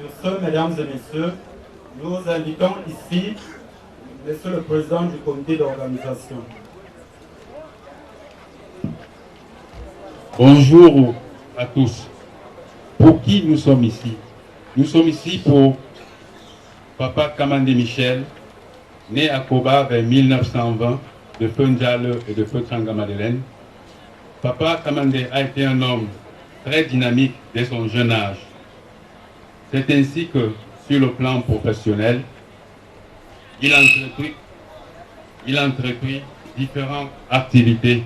Sur ce, mesdames et messieurs, nous invitons ici Monsieur le Président du comité d'organisation. Bonjour à tous. Pour qui nous sommes ici? Nous sommes ici pour Papa Kamande Michel, né à Koba vers 1920, de feu Ndjale et de feu Tranga Madeleine. Papa Kamande a été un homme très dynamique dès son jeune âge. C'est ainsi que, sur le plan professionnel, il a entrepris différentes activités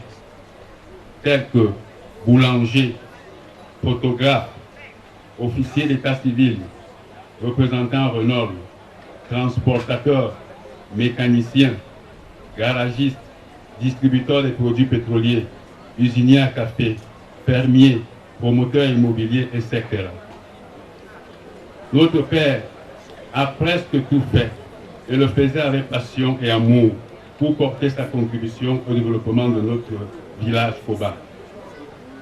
telles que boulanger, photographe, officier d'état civil, représentant Renault, transportateur, mécanicien, garagiste, distributeur des produits pétroliers, usinier à café, fermier, promoteur immobilier, etc. Notre père a presque tout fait et le faisait avec passion et amour pour porter sa contribution au développement de notre village Koba.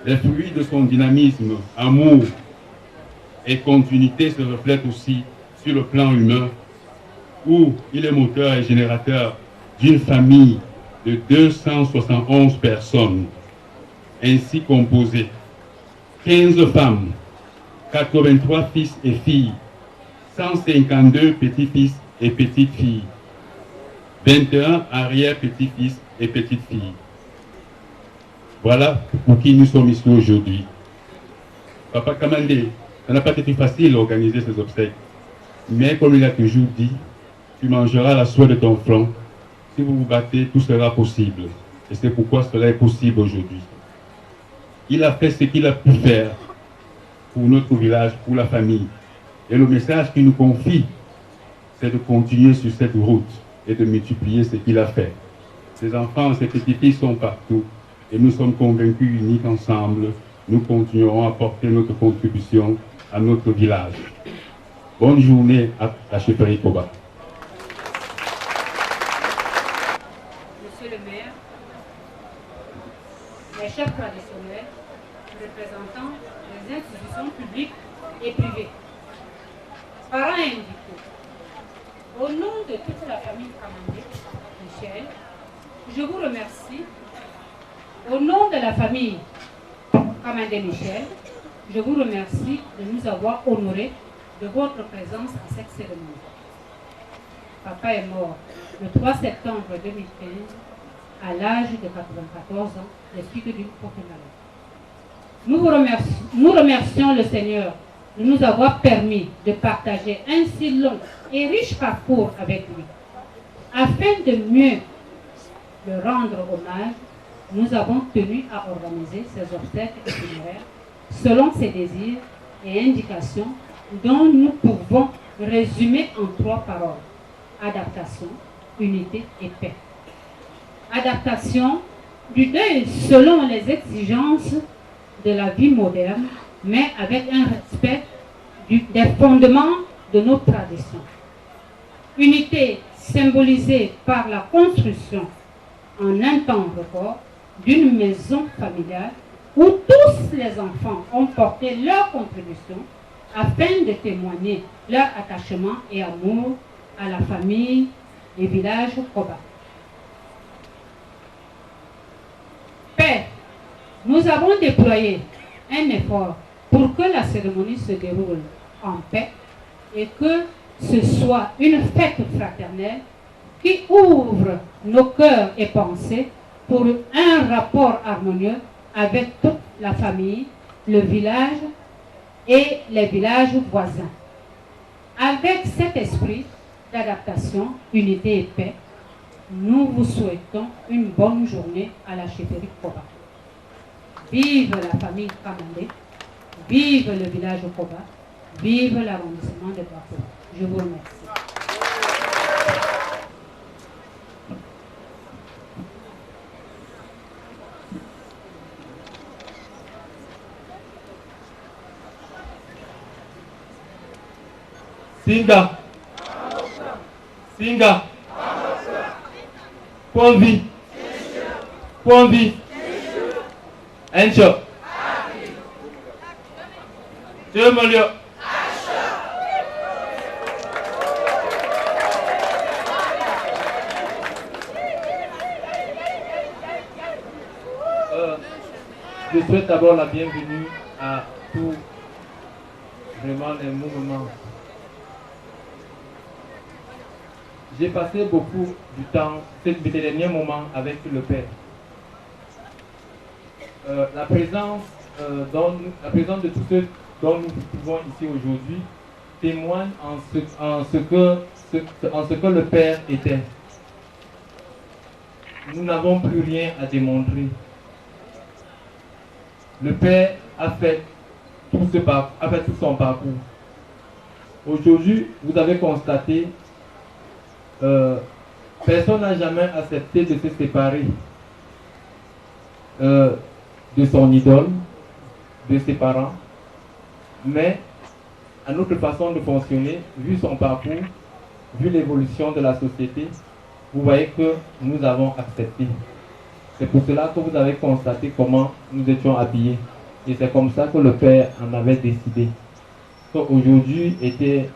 Les fruits de son dynamisme, amour et continuité se reflètent aussi sur le plan humain, où il est moteur et générateur d'une famille de 271 personnes, ainsi composée 15 femmes, 83 fils et filles, 152 petits-fils et petites-filles, 21 arrière-petits-fils et petites-filles. Voilà pour qui nous sommes ici aujourd'hui. Papa Kamande, ça n'a pas été facile d'organiser ces obsèques. Mais comme il a toujours dit, tu mangeras la soie de ton front. Si vous vous battez, tout sera possible. Et c'est pourquoi cela est possible aujourd'hui. Il a fait ce qu'il a pu faire pour notre village, pour la famille. Et le message qu'il nous confie, c'est de continuer sur cette route et de multiplier ce qu'il a fait. Ses enfants, ses petits-filles sont partout. Et nous sommes convaincus, unis qu'ensemble, nous continuerons à porter notre contribution à notre village. Bonne journée à la chefferie Koba. Monsieur le maire, les chefs traditionnels, représentant les institutions publiques et privées, parents invités, au nom de toute la famille Kamande Michel, je vous remercie. Au nom de la famille Kamande Michel, je vous remercie de nous avoir honorés de votre présence à cette cérémonie. Papa est mort le 3 septembre 2015 à l'âge de 94 ans des suites d'une courte maladie. Nous remercions le Seigneur de nous avoir permis de partager un si long et riche parcours avec lui. Afin de mieux le rendre hommage, nous avons tenu à organiser ces obsèques éphémères selon ses désirs et indications dont nous pouvons résumer en 3 paroles. Adaptation, unité et paix. Adaptation du deuil selon les exigences de la vie moderne, mais avec un respect des fondements de nos traditions. Unité symbolisée par la construction en un temps record d'une maison familiale où tous les enfants ont porté leur contribution afin de témoigner leur attachement et amour à la famille et village Koba. Paix, nous avons déployé un effort pour que la cérémonie se déroule en paix et que ce soit une fête fraternelle qui ouvre nos cœurs et pensées pour un rapport harmonieux avec toute la famille, le village et les villages voisins. Avec cet esprit d'adaptation, unité et paix, nous vous souhaitons une bonne journée à la chefferie Koba. Vive la famille Kamande, vive le village Koba, vive l'arrondissement de Bako. Je vous remercie. Singa. Singa. Ponvi. Ponvi. Encho. Dieu me Je souhaite d'abord la bienvenue à tous vraiment les mouvements. J'ai passé beaucoup du temps, ces derniers moments avec le Père. La présence de tous ceux dont nous vivons ici aujourd'hui témoigne en ce que le Père était. Nous n'avons plus rien à démontrer. Le Père a fait tout son parcours. Aujourd'hui, vous avez constaté, personne n'a jamais accepté de se séparer de son idole, de ses parents, mais à notre façon de fonctionner, vu son parcours, vu l'évolution de la société, vous voyez que nous avons accepté. C'est pour cela que vous avez constaté comment nous étions habillés. Et c'est comme ça que le Père en avait décidé. Qu'aujourd'hui était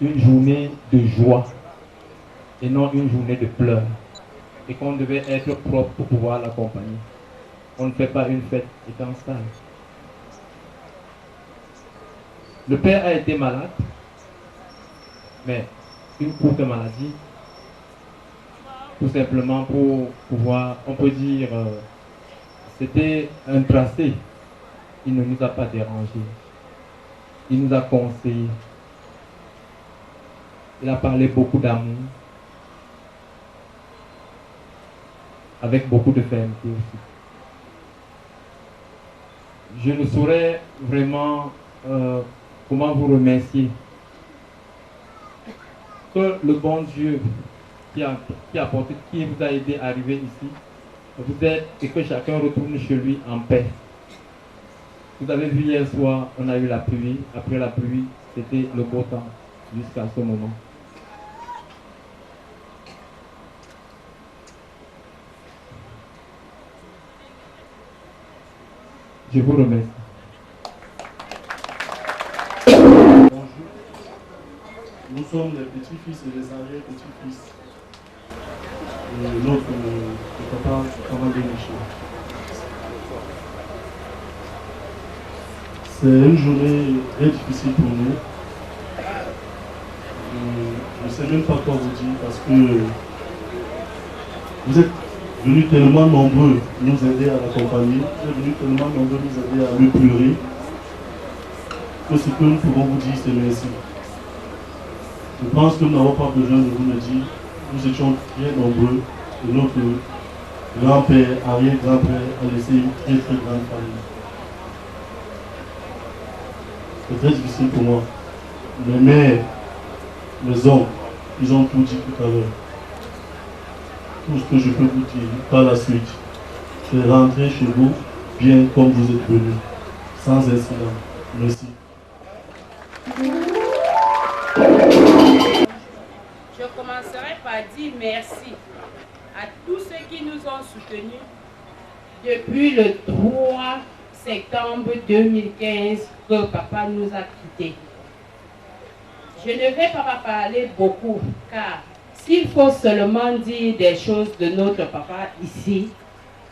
une journée de joie et non une journée de pleurs. Et qu'on devait être propre pour pouvoir l'accompagner. On ne fait pas une fête étant sale. Le Père a été malade, mais une courte maladie, tout simplement pour pouvoir, on peut dire, c'était un tracé. Il ne nous a pas dérangés. Il nous a conseillés. Il a parlé beaucoup d'amour, avec beaucoup de fermeté aussi. Je ne saurais vraiment comment vous remercier. Que le bon Dieu qui vous a aidé à arriver ici, vous êtes et que chacun retourne chez lui en paix. Vous avez vu hier soir, on a eu la pluie. Après la pluie, c'était le beau temps jusqu'à ce moment. Je vous remercie. Bonjour. Nous sommes les petits-fils et les arrière-petits-fils de notre papa Kamandé Michel. C'est une journée très difficile pour nous. Je ne sais même pas quoi vous dire parce que vous êtes venus tellement nombreux nous aider à l'accompagner, vous êtes venus tellement nombreux nous aider à le pleurer, que ce que nous pouvons vous dire, c'est merci. Je pense que nous n'avons pas besoin de vous le dire. Nous étions très nombreux et notre grand-père, arrière-grand-père a laissé une très très grande famille. C'est très difficile pour moi. Mes mères, mes oncles, ils ont tout dit tout à l'heure. Tout ce que je peux vous dire par la suite, c'est rentrer chez vous bien comme vous êtes venus, sans incident. Merci. Je commencerai par dire merci à tous ceux qui nous ont soutenus depuis le 3 septembre 2015 que papa nous a quittés. Je ne vais pas parler beaucoup car s'il faut seulement dire des choses de notre papa ici,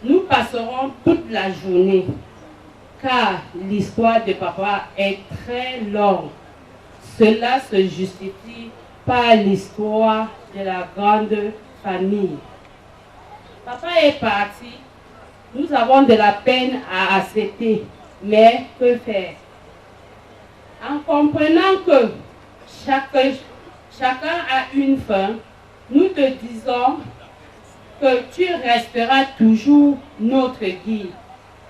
nous passerons toute la journée car l'histoire de papa est très longue. Cela se justifie par l'histoire de la grande famille. Papa est parti, nous avons de la peine à accepter, mais que faire? En comprenant que chacun a une fin, nous te disons que tu resteras toujours notre guide,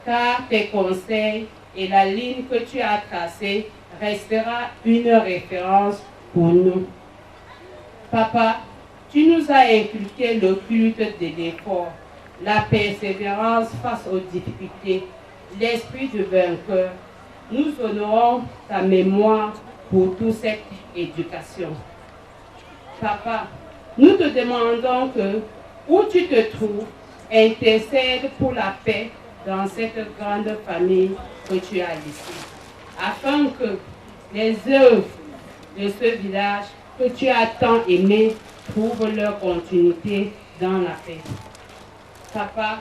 car tes conseils et la ligne que tu as tracée restera une référence pour nous. Papa, tu nous as inculqué le culte de l'effort, la persévérance face aux difficultés, l'esprit du vainqueur. Nous honorons ta mémoire pour toute cette éducation. Papa, nous te demandons que, où tu te trouves, intercède pour la paix dans cette grande famille que tu as laissée, afin que les œuvres de ce village que tu as tant aimé trouvent leur continuité dans la paix. Papa,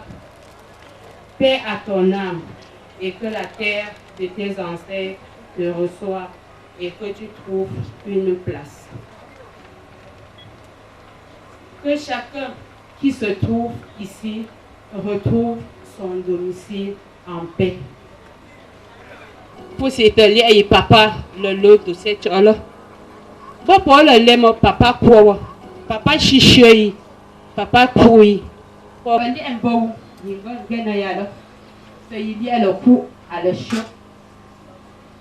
paix à ton âme. et que la terre de tes ancêtres te reçoit et que tu trouves une place. Que chacun qui se trouve ici retrouve son domicile en paix. Pour s'étaler et papa le lot de cette là. Bon pour le lait mon papa quoi, papa chichoi, papa couille. Pour aller un bon, il va gagner alors. Il y a le coup à le choc.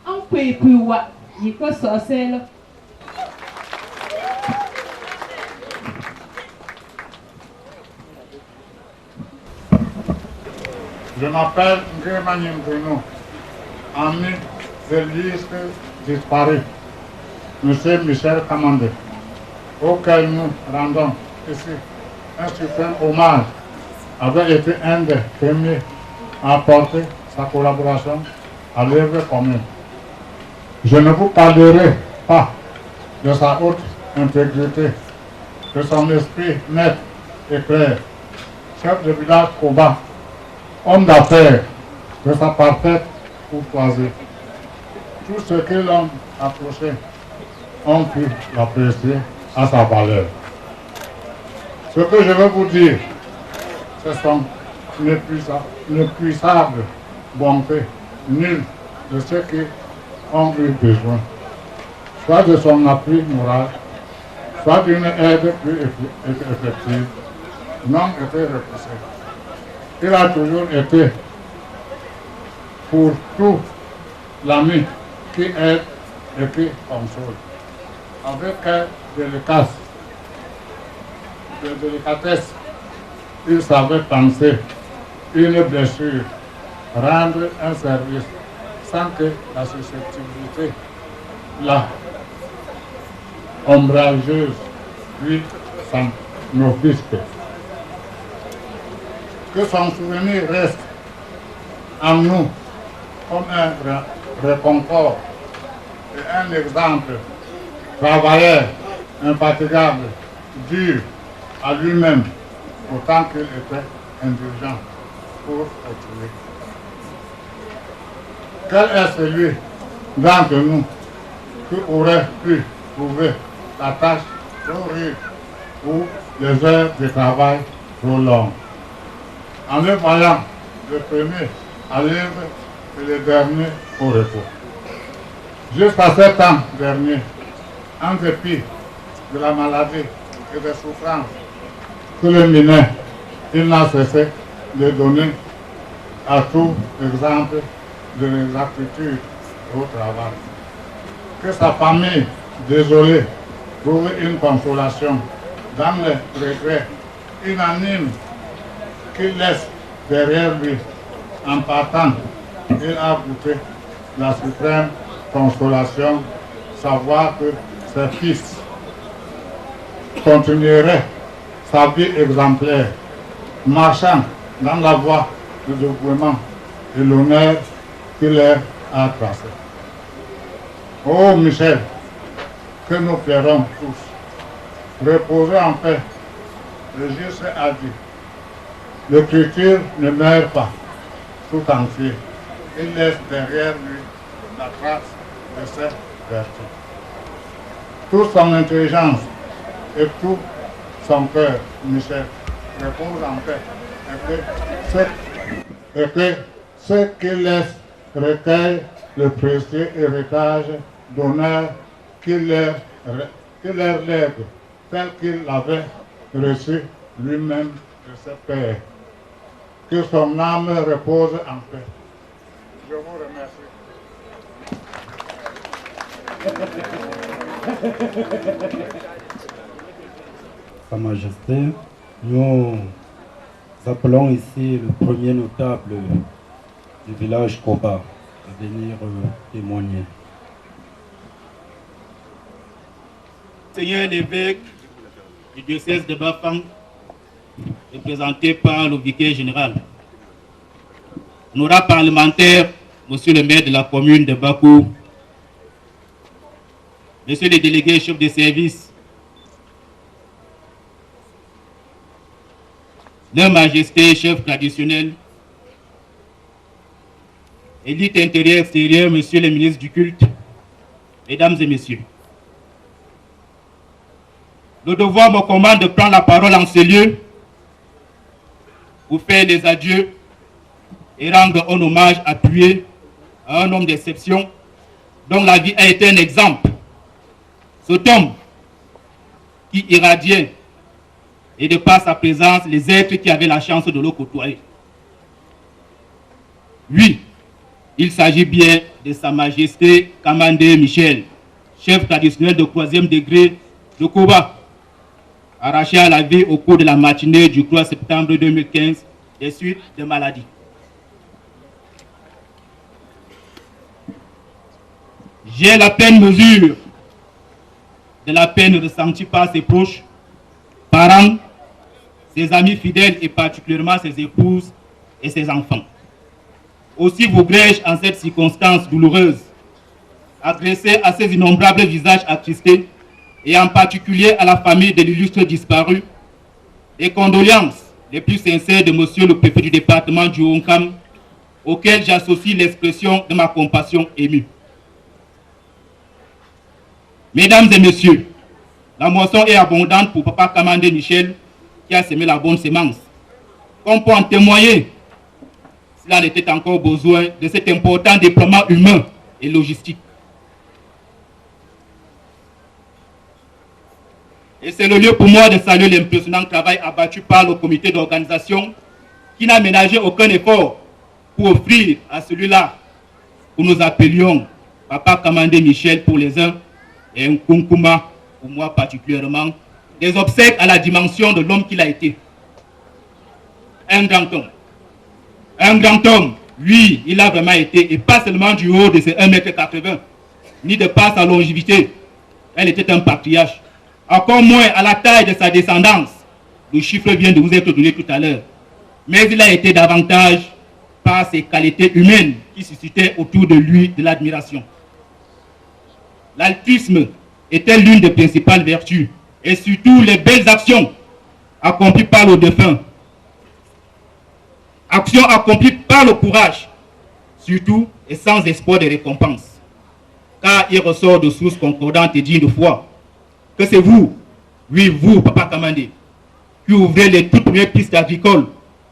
On peut plus voir, il faut sortir. Je m'appelle Ngémanyem Bruno, ami de liste disparu, M. Michel Kamandé, auquel nous rendons ici un suprême hommage, avait été un des premiers à apporter sa collaboration à l'œuvre commune. Je ne vous parlerai pas de sa haute intégrité, de son esprit net et clair, chef de village Koba, homme d'affaires, de sa parfaite courtoisie. Tout ce que l'on approchait, on pu l'apprécier à sa valeur. Ce que je veux vous dire, c'est son inépuisable bonté, nul de ceux qui ont eu besoin, soit de son appui moral, soit d'une aide plus effective, n'ont été repoussés. Il a toujours été pour tout l'ami qui aide et qui console. Avec quelle délicatesse, il savait penser une blessure, rendre un service sans que la susceptibilité, la ombrageuse, lui s'en offusque. Que son souvenir reste en nous comme un réconfort et un exemple travailleur, infatigable, dur à lui-même, autant qu'il était indulgent pour autrui. Quel est celui d'entre nous qui aurait pu trouver la tâche trop rude ou les heures de travail trop longues? En le voyant le premier à l'œuvre et le dernier au repos. Jusqu'à cet an dernier, en dépit de la maladie et des souffrances que le minait, il n'a cessé de donner à tout exemple de l'exactitude au travail. Que sa famille, désolée, trouve une consolation dans les regrets unanimes qu'il laisse derrière lui. En partant, il a goûté la suprême consolation, savoir que ses fils continueraient sa vie exemplaire, marchant dans la voie du dévouement et l'honneur qu'il leur a tracé. Oh Michel, que nous plairons tous, reposer en paix, le juste a dit. L'écriture ne meurt pas tout entier. Il laisse derrière lui la trace de cette vertu. Toute son intelligence et tout son cœur, Michel, repose en paix. Et que ce qu'il laisse recueille le précieux héritage d'honneur qu'il leur lègue, tel qu'il l'avait reçu lui-même de ses pères. Que son âme repose en paix. Je vous remercie. Sa Majesté, nous appelons ici le premier notable du village Koba à venir témoigner. Seigneur l'évêque du diocèse de Bafang, représenté par le vicaire général, honorable parlementaire, monsieur le maire de la commune de Bakou, monsieur le délégué chef de service, leur majesté chef traditionnel, élite intérieure, extérieure, monsieur le ministre du culte, mesdames et messieurs. Le devoir me commande de prendre la parole en ce lieu pour faire les adieux et rendre un hommage appuyé à un homme d'exception dont la vie a été un exemple. Cet homme qui irradiait et de par sa présence les êtres qui avaient la chance de le côtoyer. Oui, il s'agit bien de Sa Majesté Kamandé Michel, chef traditionnel de 3e degré de Koba, arraché à la vie au cours de la matinée du 3 septembre 2015 des suites de maladie. J'ai la pleine mesure de la peine ressentie par ses proches, parents, ses amis fidèles et particulièrement ses épouses et ses enfants. Aussi voudrais-je en cette circonstance douloureuse adresser à ces innombrables visages attristés et en particulier à la famille de l'illustre disparu les condoléances les plus sincères de monsieur le préfet du département du Haut-Kam, auquel j'associe l'expression de ma compassion émue. Mesdames et messieurs, la moisson est abondante pour Papa Kamandé Michel qui a semé la bonne semence. Comme pour en témoigner, s'il en était encore besoin de cet important déploiement humain et logistique. Et c'est le lieu pour moi de saluer l'impressionnant travail abattu par le comité d'organisation qui n'a ménagé aucun effort pour offrir à celui-là que nous appelions Papa Kamandé Michel pour les uns et un Kunkuma pour moi particulièrement, des obsèques à la dimension de l'homme qu'il a été. Un grand homme. Un grand homme, lui, il a vraiment été, et pas seulement du haut de ses 1,80 m, ni de par sa longévité. Elle était un patriarche. Encore moins à la taille de sa descendance. Le chiffre vient de vous être donné tout à l'heure. Mais il a été davantage par ses qualités humaines qui suscitaient autour de lui de l'admiration. L'altruisme était l'une des principales vertus, et surtout les belles actions accomplies par le défunt. Actions accomplies par le courage, surtout et sans espoir de récompense. Car il ressort de sources concordantes et dignes de foi que c'est vous, oui vous, Papa Kamandé, qui ouvrez les toutes premières pistes agricoles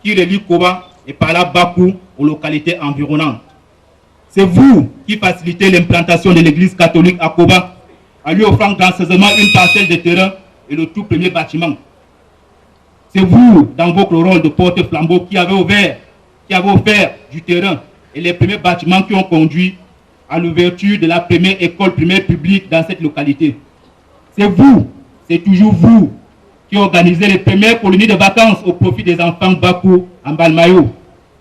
qui relient Koba et par là Bakou aux localités environnantes. C'est vous qui facilitez l'implantation de l'église catholique à Koba, en lui offrant gracieusement une parcelle de terrain et le tout premier bâtiment. C'est vous, dans votre rôle de porte-flambeau, qui avez offert du terrain et les premiers bâtiments qui ont conduit à l'ouverture de la première école primaire publique dans cette localité. C'est vous, c'est toujours vous, qui organisez les premières colonies de vacances au profit des enfants Bakou en Balmayo,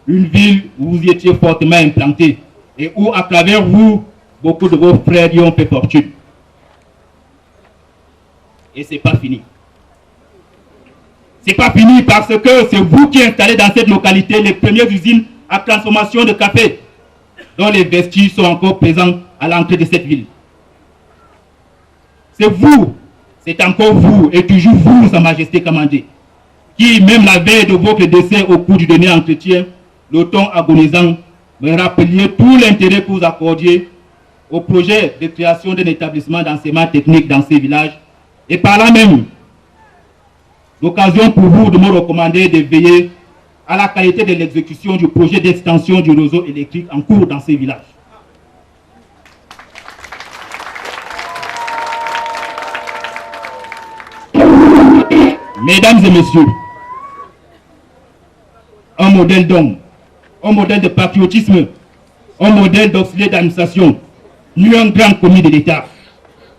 une ville où vous étiez fortement implanté et où, à travers vous, beaucoup de vos frères y ont fait fortune. Et c'est pas fini. C'est pas fini parce que c'est vous qui installez dans cette localité les premières usines à transformation de café, dont les vestiges sont encore présents à l'entrée de cette ville. C'est vous, c'est encore vous et toujours vous, Sa Majesté Kamandé, qui, même la veille de votre décès au cours du dernier entretien, le ton agonisant, me rappeliez tout l'intérêt que vous accordiez au projet de création d'un établissement d'enseignement technique dans ces villages, et par là même, l'occasion pour vous de me recommander de veiller à la qualité de l'exécution du projet d'extension du réseau électrique en cours dans ces villages. Mesdames et messieurs, un modèle d'homme, un modèle de patriotisme, un modèle d'auxiliaire d'administration, nu un grand commis de l'État,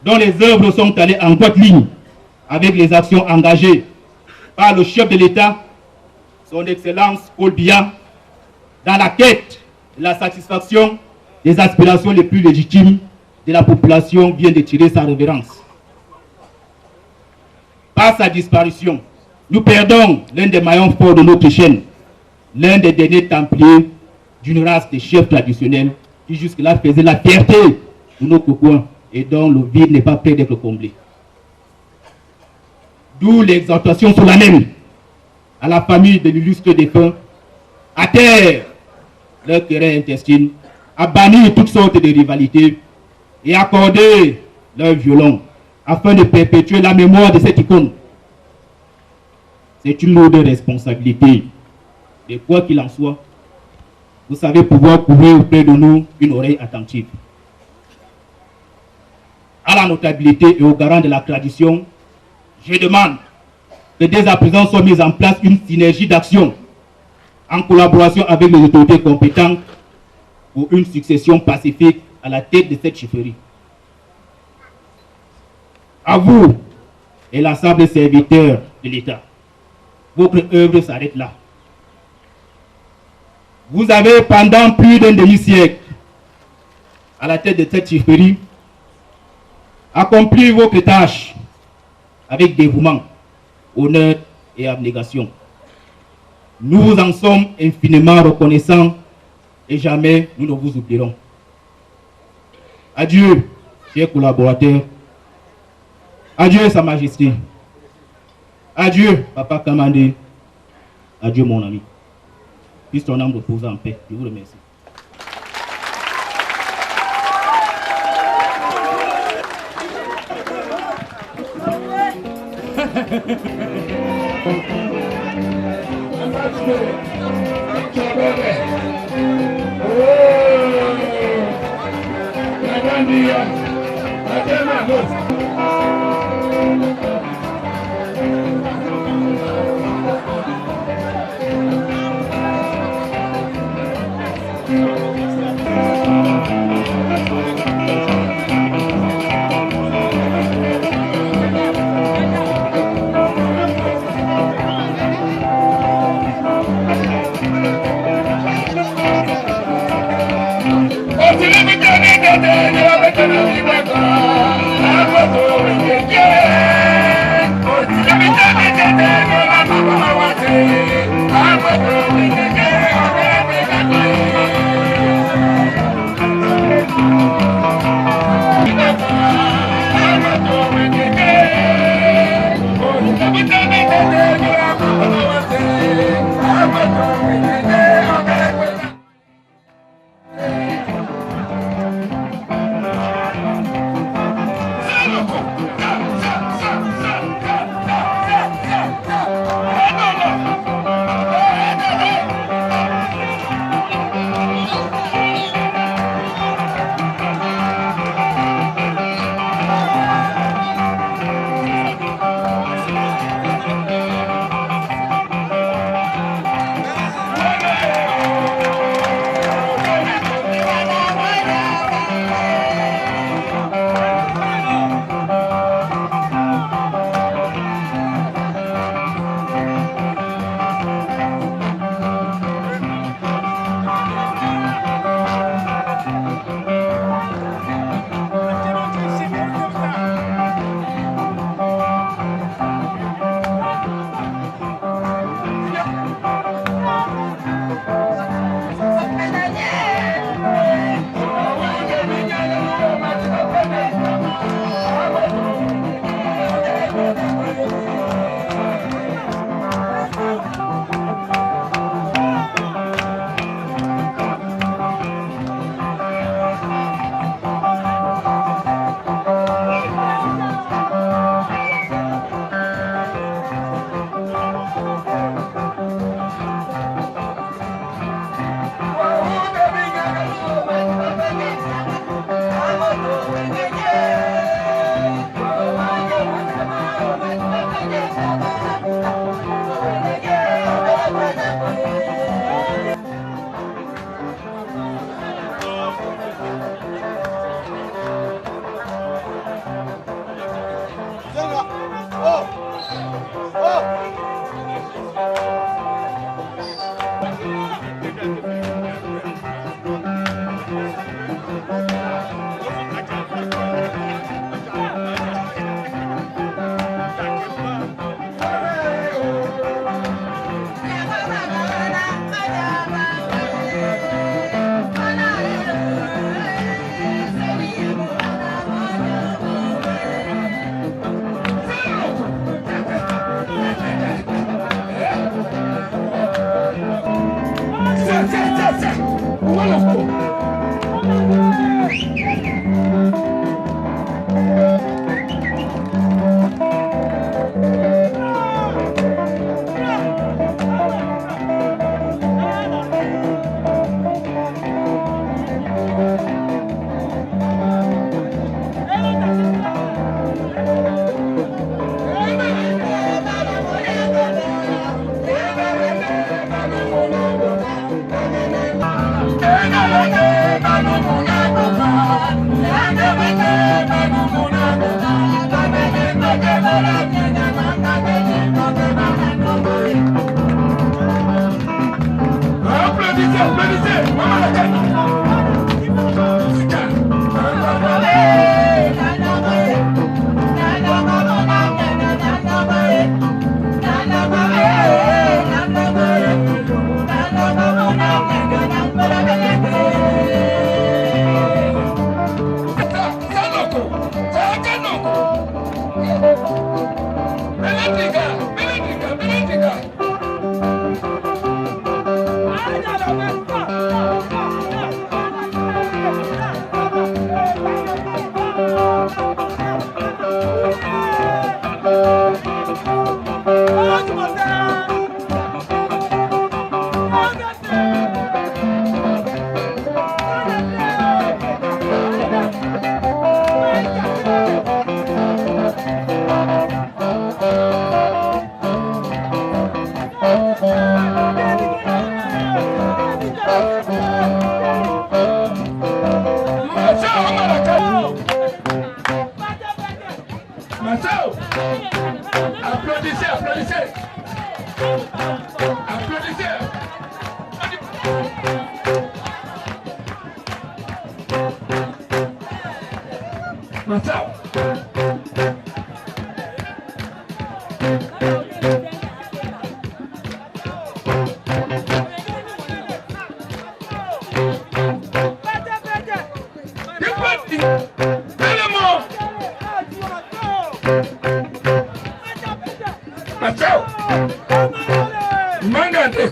dont les œuvres sont allées en droite ligne avec les actions engagées par le chef de l'État, son Excellence Paul Biya, dans la quête de la satisfaction des aspirations les plus légitimes de la population vient de tirer sa révérence. Par sa disparition, nous perdons l'un des maillons forts de notre chaîne, l'un des derniers templiers d'une race de chefs traditionnels qui jusque-là faisait la fierté de notre coin et dont le vide n'est pas prêt d'être comblé. D'où l'exhortation solennelle à la famille de l'illustre défunt à terre leur querelle intestine à bannir toutes sortes de rivalités et accorder leur violon afin de perpétuer la mémoire de cette icône. C'est une lourde responsabilité. Et quoi qu'il en soit, vous savez pouvoir couvrir auprès de nous une oreille attentive. À la notabilité et aux garants de la tradition, je demande que dès à présent soit mise en place une synergie d'action en collaboration avec les autorités compétentes pour une succession pacifique à la tête de cette chefferie. À vous et l'ensemble des serviteurs de l'État, votre œuvre s'arrête là. Vous avez pendant plus d'un demi-siècle, à la tête de cette chefferie, accompli votre tâche avec dévouement, honneur et abnégation. Nous vous en sommes infiniment reconnaissants et jamais nous ne vous oublierons. Adieu, chers collaborateurs. Adieu, Sa Majesté. Adieu, Papa Kamandé. Adieu, mon ami. Puisse ton âme reposer en paix. Je vous remercie. Applaudissez, applaudissez. Applaudissez. Marcel. Marcel. Manga te